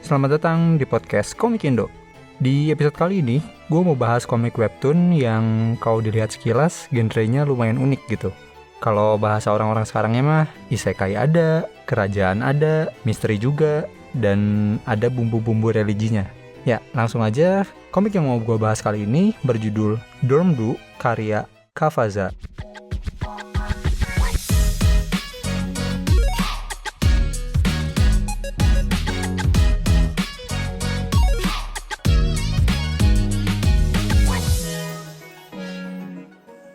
Selamat datang di podcast Komik Indo. Di episode kali ini, gue mau bahas komik webtoon yang kalau dilihat sekilas, genrenya lumayan unik gitu. Kalau bahasa orang-orang sekarangnya mah, isekai ada, kerajaan ada, misteri juga, dan ada bumbu-bumbu religinya. Ya, langsung aja, komik yang mau gue bahas kali ini berjudul Dormdu karya Kafaza.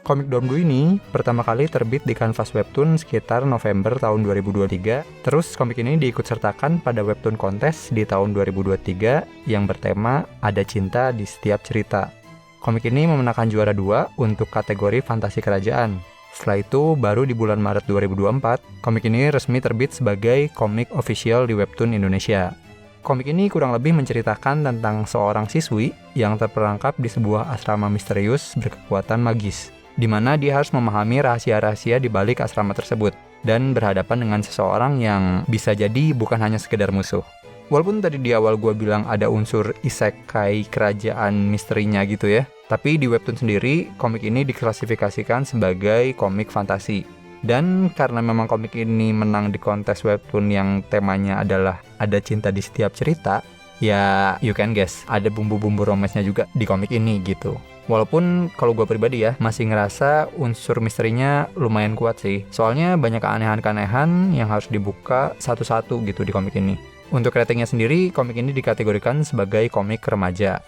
Komik Dormdu ini pertama kali terbit di kanvas webtoon sekitar November tahun 2023. Terus komik ini diikutsertakan pada webtoon kontes di tahun 2023 yang bertema Ada Cinta di Setiap Cerita. Komik ini memenangkan juara 2 untuk kategori fantasi kerajaan. Setelah itu, baru di bulan Maret 2024, komik ini resmi terbit sebagai komik official di webtoon Indonesia. Komik ini kurang lebih menceritakan tentang seorang siswi yang terperangkap di sebuah asrama misterius berkekuatan magis, di mana dia harus memahami rahasia-rahasia di balik asrama tersebut dan berhadapan dengan seseorang yang bisa jadi bukan hanya sekedar musuh. Walaupun tadi di awal gue bilang ada unsur isekai kerajaan misterinya gitu ya, tapi di webtoon sendiri komik ini diklasifikasikan sebagai komik fantasi. Dan karena memang komik ini menang di kontes webtoon yang temanya adalah Ada Cinta di Setiap Cerita, ya you can guess ada bumbu-bumbu romansnya juga di komik ini gitu. Walaupun kalau gue pribadi ya, masih ngerasa unsur misterinya lumayan kuat sih. Soalnya banyak keanehan-keanehan yang harus dibuka satu-satu gitu di komik ini. Untuk ratingnya sendiri, komik ini dikategorikan sebagai komik remaja.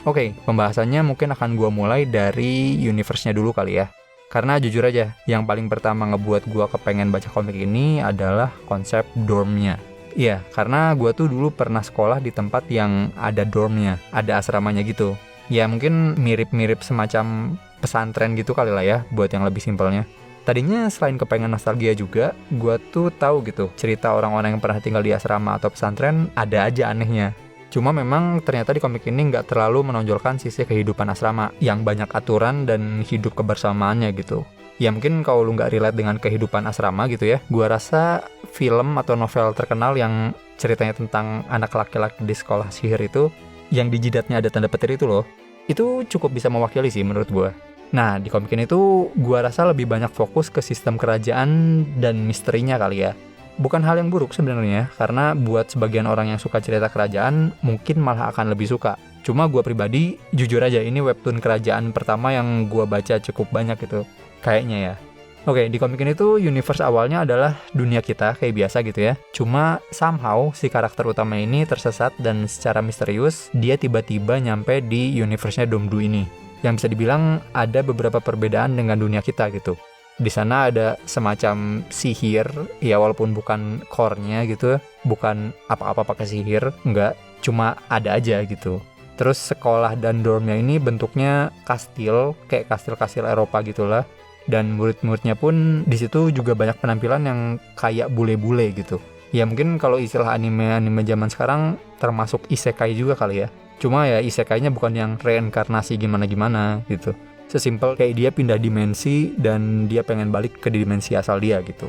Oke, pembahasannya mungkin akan gue mulai dari universe-nya dulu kali ya. Karena jujur aja, yang paling pertama ngebuat gue kepengen baca komik ini adalah konsep dormnya. Iya, karena gue tuh dulu pernah sekolah di tempat yang ada dormnya, ada asramanya gitu. Ya mungkin mirip-mirip semacam pesantren gitu kali lah ya, buat yang lebih simpelnya. Tadinya selain kepengen nostalgia juga, gue tuh tahu gitu, cerita orang-orang yang pernah tinggal di asrama atau pesantren ada aja anehnya. Cuma memang ternyata di komik ini nggak terlalu menonjolkan sisi kehidupan asrama, yang banyak aturan dan hidup kebersamaannya gitu. Ya mungkin kalau lu nggak relate dengan kehidupan asrama gitu ya, gue rasa film atau novel terkenal yang ceritanya tentang anak laki-laki di sekolah sihir itu, yang di jidatnya ada tanda petir itu loh, itu cukup bisa mewakili sih menurut gue. Nah, di komik ini tuh gue rasa lebih banyak fokus ke sistem kerajaan dan misterinya kali ya. Bukan hal yang buruk sebenarnya, karena buat sebagian orang yang suka cerita kerajaan, mungkin malah akan lebih suka. Cuma gue pribadi, jujur aja ini webtoon kerajaan pertama yang gue baca cukup banyak gitu. Kayaknya ya. Oke, di komik ini tuh universe awalnya adalah dunia kita kayak biasa gitu ya. Cuma somehow si karakter utama ini tersesat dan secara misterius dia tiba-tiba nyampe di universe-nya Dormdu ini. Yang bisa dibilang ada beberapa perbedaan dengan dunia kita gitu. Di sana ada semacam sihir, ya walaupun bukan core-nya gitu, bukan apa-apa pakai sihir, enggak, cuma ada aja gitu. Terus sekolah dan dormnya ini bentuknya kastil, kayak kastil-kastil Eropa gitulah. Dan murid-muridnya pun di situ juga banyak penampilan yang kayak bule-bule gitu. Ya mungkin kalau istilah anime-anime zaman sekarang termasuk isekai juga kali ya. Cuma ya isekainya bukan yang reinkarnasi gimana-gimana gitu. Sesimpel kayak dia pindah dimensi dan dia pengen balik ke dimensi asal dia gitu.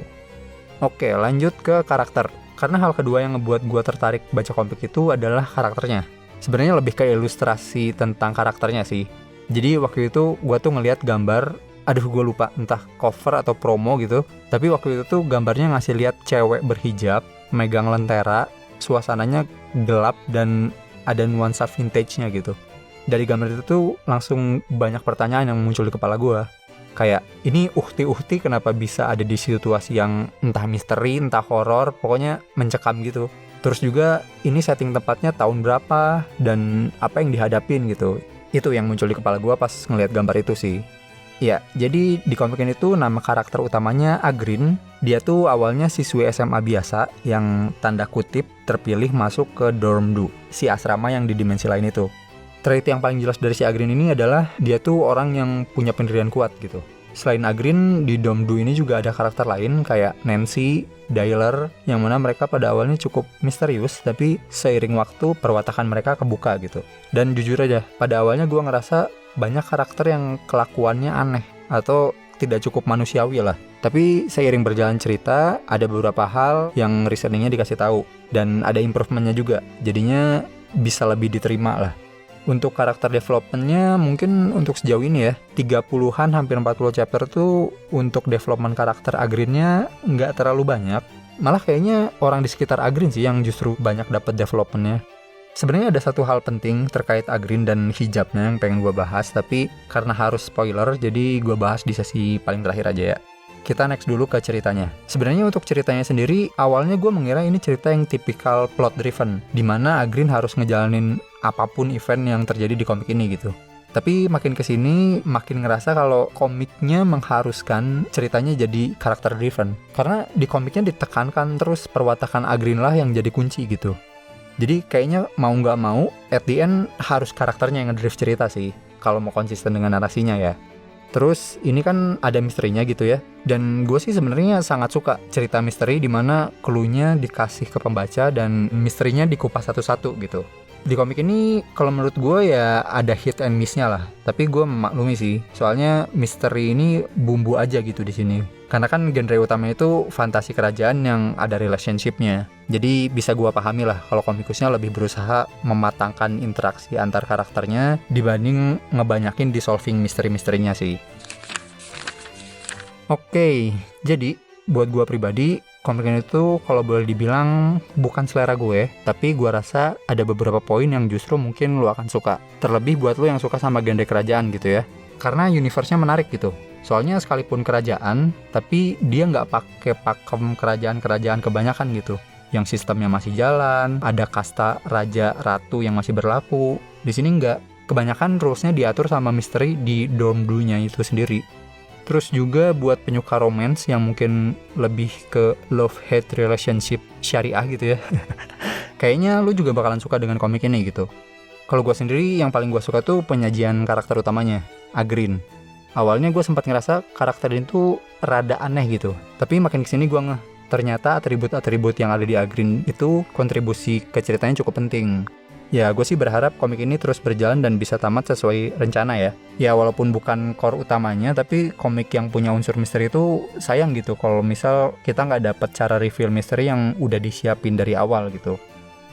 Oke, lanjut ke karakter. Karena hal kedua yang ngebuat gue tertarik baca komik itu adalah karakternya. Sebenarnya lebih kayak ilustrasi tentang karakternya sih. Jadi waktu itu gue tuh ngeliat gambar, aduh gue lupa entah cover atau promo gitu, tapi waktu itu tuh gambarnya ngasih lihat cewek berhijab megang lentera, suasananya gelap dan ada nuansa vintage-nya gitu. Dari gambar itu tuh langsung banyak pertanyaan yang muncul di kepala gue, kayak ini uhti kenapa bisa ada di situasi yang entah misteri, entah horor, pokoknya mencekam gitu. Terus juga ini setting tempatnya tahun berapa dan apa yang dihadapin gitu. Itu yang muncul di kepala gue pas ngeliat gambar itu sih. Ya, jadi di komik ini tuh nama karakter utamanya Agrin. Dia tuh awalnya siswi SMA biasa yang tanda kutip terpilih masuk ke Dormdu, si asrama yang di dimensi lain itu. Trait yang paling jelas dari si Agrin ini adalah dia tuh orang yang punya pendirian kuat gitu. Selain Agrin, di Dormdu ini juga ada karakter lain kayak Nancy, Dyler, yang mana mereka pada awalnya cukup misterius, tapi seiring waktu perwatakan mereka kebuka gitu. Dan jujur aja, pada awalnya gue ngerasa banyak karakter yang kelakuannya aneh, atau tidak cukup manusiawi lah. Tapi seiring berjalan cerita, ada beberapa hal yang reasoningnya dikasih tahu dan ada improvementnya juga. Jadinya bisa lebih diterima lah. Untuk karakter developmentnya mungkin untuk sejauh ini ya 30-an hampir 40 chapter tuh untuk development karakter Agrinnya nggak terlalu banyak. Malah kayaknya orang di sekitar Agrin sih yang justru banyak dapat developmentnya. Sebenarnya ada satu hal penting terkait Agrin dan hijabnya yang pengen gue bahas, tapi karena harus spoiler jadi gue bahas di sesi paling terakhir aja ya. Kita next dulu ke ceritanya. Sebenarnya untuk ceritanya sendiri, awalnya gue mengira ini cerita yang tipikal plot driven, dimana Agrin harus ngejalanin apapun event yang terjadi di komik ini gitu. Tapi makin kesini, makin ngerasa kalau komiknya mengharuskan ceritanya jadi karakter driven. Karena di komiknya ditekankan terus perwatakan Agrin lah yang jadi kunci gitu. Jadi kayaknya mau nggak mau, at the end harus karakternya yang ngedrive cerita sih, kalau mau konsisten dengan narasinya ya. Terus ini kan ada misterinya gitu ya. Dan gue sih sebenarnya sangat suka cerita misteri di mana clue-nya dikasih ke pembaca dan misterinya dikupas satu-satu gitu. Di komik ini kalau menurut gue ya ada hit and miss-nya lah. Tapi gue memaklumi sih, soalnya misteri ini bumbu aja gitu di sini. Karena kan genre utamanya itu fantasi kerajaan yang ada relationship-nya. Jadi bisa gue pahami lah kalau komikusnya lebih berusaha mematangkan interaksi antar karakternya dibanding ngebanyakin di solving misteri-misterinya sih. Oke, jadi buat gue pribadi, komik ini tuh kalau boleh dibilang bukan selera gue, tapi gue rasa ada beberapa poin yang justru mungkin lo akan suka. Terlebih buat lo yang suka sama genre kerajaan gitu ya. Karena universe-nya menarik gitu. Soalnya sekalipun kerajaan, tapi dia nggak pakai pakem kerajaan-kerajaan kebanyakan gitu. Yang sistemnya masih jalan, ada kasta raja ratu yang masih berlaku. Di sini nggak. Kebanyakan rules-nya diatur sama misteri di dorm dulunya itu sendiri. Terus juga buat penyuka romance yang mungkin lebih ke love-hate relationship syariah gitu ya. Kayaknya lu juga bakalan suka dengan komik ini gitu. Kalau gue sendiri yang paling gue suka tuh penyajian karakter utamanya, Agrin. Awalnya gue sempat ngerasa karakter ini tuh rada aneh gitu. Tapi makin kesini gue ternyata atribut-atribut yang ada di Agrin itu kontribusi ke ceritanya cukup penting. Ya gue sih berharap komik ini terus berjalan dan bisa tamat sesuai rencana ya. Ya walaupun bukan core utamanya, tapi komik yang punya unsur misteri itu sayang gitu kalau misal kita nggak dapet cara reveal misteri yang udah disiapin dari awal gitu.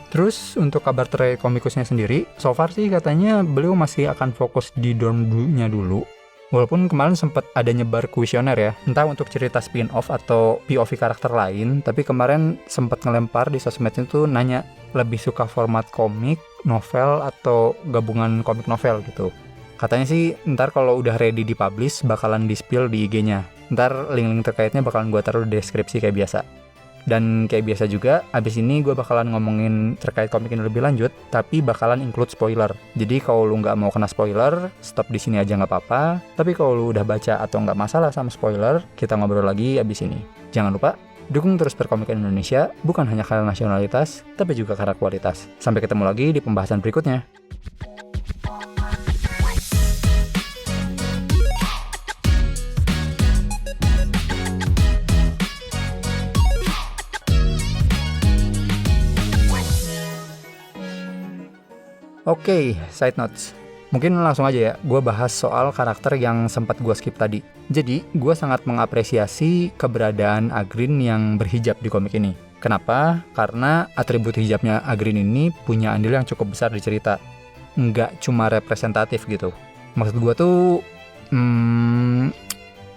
Terus untuk kabar terkait komikusnya sendiri, so far sih katanya beliau masih akan fokus di dorm dulunya dulu. Walaupun kemarin sempat ada nyebar kuesioner ya, entah untuk cerita spin-off atau POV karakter lain, tapi kemarin sempat ngelempar di sosmednya tuh nanya lebih suka format komik, novel, atau gabungan komik novel gitu. Katanya sih ntar kalau udah ready dipublish bakalan di-spill di IG-nya. Ntar link-link terkaitnya bakalan gue taruh di deskripsi kayak biasa. Dan kayak biasa juga, abis ini gue bakalan ngomongin terkait komik ini lebih lanjut, tapi bakalan include spoiler. Jadi kalau lu nggak mau kena spoiler, stop di sini aja nggak apa-apa. Tapi kalau lu udah baca atau nggak masalah sama spoiler, kita ngobrol lagi abis ini. Jangan lupa, dukung terus Perkomikan Indonesia, bukan hanya karena nasionalitas, tapi juga karena kualitas. Sampai ketemu lagi di pembahasan berikutnya. Oke, side notes. Mungkin langsung aja ya, gue bahas soal karakter yang sempat gue skip tadi. Jadi, gue sangat mengapresiasi keberadaan Agrin yang berhijab di komik ini. Kenapa? Karena atribut hijabnya Agrin ini punya andil yang cukup besar di cerita. Nggak cuma representatif gitu. Maksud gue tuh,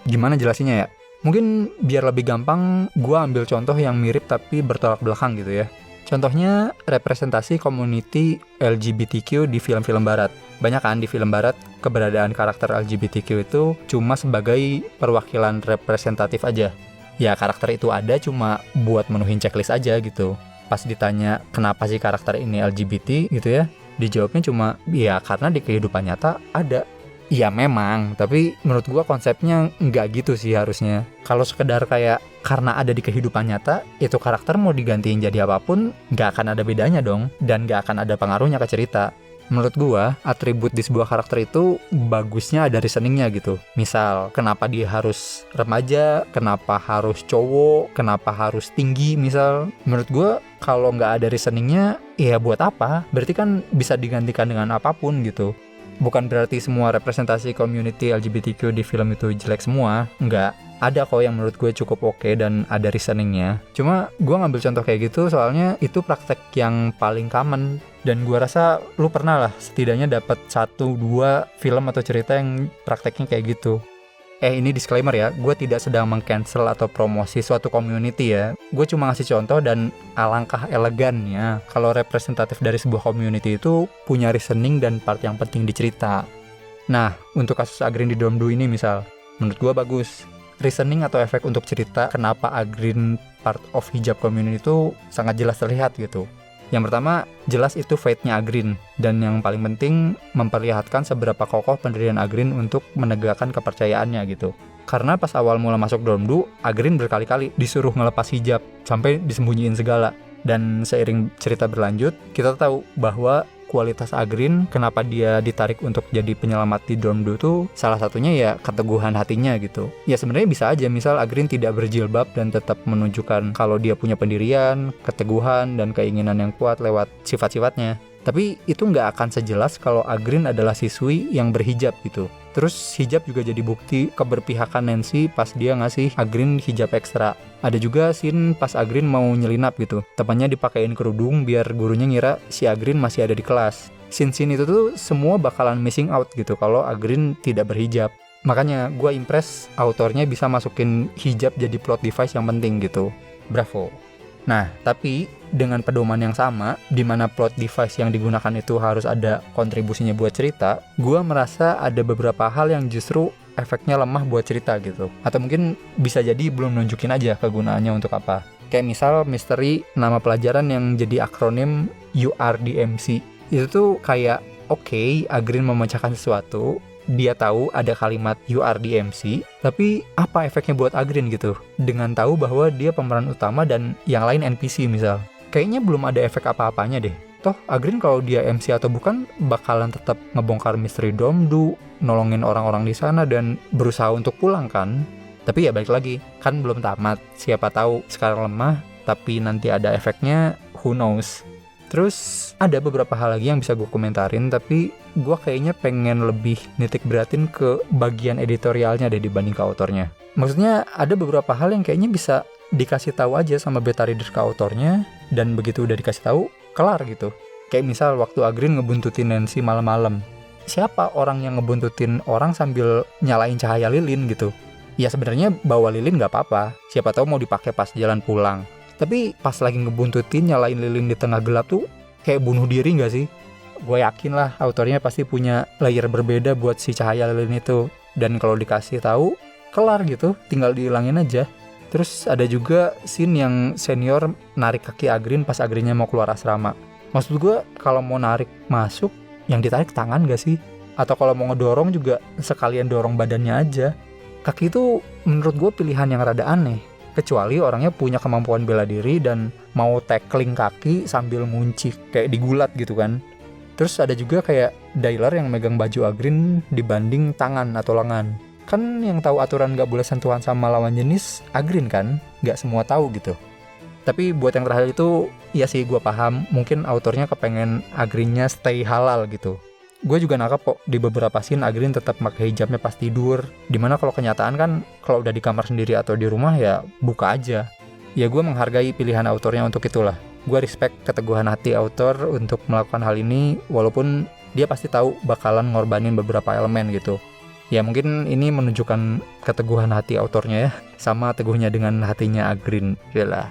gimana jelasinnya ya? Mungkin biar lebih gampang, gue ambil contoh yang mirip tapi bertolak belakang gitu ya. Contohnya representasi community LGBTQ di film-film barat. Banyak kan di film barat keberadaan karakter LGBTQ itu cuma sebagai perwakilan representatif aja. Ya karakter itu ada cuma buat menuhin checklist aja gitu. Pas ditanya kenapa sih karakter ini LGBT gitu ya, dijawabnya cuma ya karena di kehidupan nyata ada. Iya memang, tapi menurut gua konsepnya nggak gitu sih harusnya. Kalau sekedar kayak karena ada di kehidupan nyata, itu karakter mau digantiin jadi apapun, nggak akan ada bedanya dong, dan nggak akan ada pengaruhnya ke cerita. Menurut gua, atribut di sebuah karakter itu bagusnya ada reasoningnya gitu. Misal, kenapa dia harus remaja, kenapa harus cowok, kenapa harus tinggi misal. Menurut gua, kalau nggak ada reasoningnya, ya buat apa? Berarti kan bisa digantikan dengan apapun gitu. Bukan berarti semua representasi community LGBTQ di film itu jelek semua, enggak. Ada kok yang menurut gue cukup oke dan ada reasoningnya. Cuma gue ngambil contoh kayak gitu soalnya itu praktek yang paling common. Dan gue rasa lu pernah lah setidaknya dapat 1-2 film atau cerita yang prakteknya kayak gitu. Ini disclaimer ya, gue tidak sedang meng-cancel atau promosi suatu community ya. Gue cuma ngasih contoh dan alangkah elegannya kalau representatif dari sebuah community itu punya reasoning dan part yang penting dicerita. Nah, untuk kasus Agrin di Dorm 2 ini misal, menurut gue bagus. Reasoning atau efek untuk cerita kenapa Agrin part of hijab community itu sangat jelas terlihat gitu. Yang pertama, jelas itu fate-nya Agrin, dan yang paling penting memperlihatkan seberapa kokoh pendirian Agrin untuk menegakkan kepercayaannya gitu. Karena pas awal mula masuk Dorm 2, Agrin berkali-kali disuruh ngelepas hijab sampai disembunyiin segala. Dan seiring cerita berlanjut, kita tahu bahwa kualitas Agrin, kenapa dia ditarik untuk jadi penyelamat di Dorm 2 tuh salah satunya ya keteguhan hatinya gitu. Ya sebenarnya bisa aja misal Agrin tidak berjilbab dan tetap menunjukkan kalau dia punya pendirian, keteguhan, dan keinginan yang kuat lewat sifat-sifatnya. Tapi itu nggak akan sejelas kalau Agrin adalah siswi yang berhijab gitu. Terus hijab juga jadi bukti keberpihakan Nancy pas dia ngasih Agrin hijab ekstra. Ada juga scene pas Agrin mau nyelinap gitu. Tepatnya dipakein kerudung biar gurunya ngira si Agrin masih ada di kelas. Scene-scene itu tuh semua bakalan missing out gitu kalau Agrin tidak berhijab. Makanya gue impress autornya bisa masukin hijab jadi plot device yang penting gitu. Bravo. Nah, tapi dengan pedoman yang sama, di mana plot device yang digunakan itu harus ada kontribusinya buat cerita, gue merasa ada beberapa hal yang justru efeknya lemah buat cerita gitu. Atau mungkin bisa jadi belum nunjukin aja kegunaannya untuk apa. Kayak misal misteri nama pelajaran yang jadi akronim URDMC. Itu tuh kayak, oke, Agrin memecahkan sesuatu, dia tahu ada kalimat URDMC, tapi apa efeknya buat Agrin gitu? Dengan tahu bahwa dia pemeran utama dan yang lain NPC misal. Kayaknya belum ada efek apa-apanya deh. Toh Agrin kalau dia MC atau bukan bakalan tetap ngebongkar misteri Dorm 2, nolongin orang-orang di sana dan berusaha untuk pulang kan? Tapi ya balik lagi, kan belum tamat. Siapa tahu sekarang lemah, tapi nanti ada efeknya, who knows. Terus ada beberapa hal lagi yang bisa gue komentarin, tapi gue kayaknya pengen lebih nitik beratin ke bagian editorialnya deh dibanding ke autornya. Maksudnya ada beberapa hal yang kayaknya bisa dikasih tahu aja sama beta reader ke autornya, dan begitu udah dikasih tahu, kelar gitu. Kayak misal waktu Agrin ngebuntutin Nancy malam-malam. Siapa orang yang ngebuntutin orang sambil nyalain cahaya lilin gitu? Ya sebenarnya bawa lilin nggak apa-apa, siapa tahu mau dipakai pas jalan pulang. Tapi pas lagi ngebuntutin nyalain lilin di tengah gelap tuh kayak bunuh diri gak sih? Gue yakin lah autornya pasti punya layer berbeda buat si cahaya lilin itu. Dan kalau dikasih tahu, kelar gitu, tinggal dihilangin aja. Terus ada juga scene yang senior narik kaki Agrin pas Agrinnya mau keluar asrama. Maksud gue kalau mau narik masuk, yang ditarik tangan gak sih? Atau kalau mau ngedorong juga sekalian dorong badannya aja. Kaki itu menurut gue pilihan yang rada aneh. Kecuali orangnya punya kemampuan bela diri dan mau tackling kaki sambil ngunci kayak digulat gitu kan. Terus ada juga kayak Dailer yang megang baju Agrin dibanding tangan atau lengan. Kan yang tahu aturan gak boleh sentuhan sama lawan jenis Agrin kan, gak semua tahu gitu. Tapi buat yang terakhir itu, ya sih gue paham, mungkin autornya kepengen Agrinnya stay halal gitu. Gue juga nangkep kok di beberapa scene Agrin tetap pakai hijabnya pas tidur. Dimana kalau kenyataan kan kalau udah di kamar sendiri atau di rumah ya buka aja. Ya gue menghargai pilihan autornya untuk itulah. Gue respect keteguhan hati autor untuk melakukan hal ini walaupun dia pasti tahu bakalan ngorbanin beberapa elemen gitu. Ya mungkin ini menunjukkan keteguhan hati autornya ya, sama teguhnya dengan hatinya Agrin. Yalah.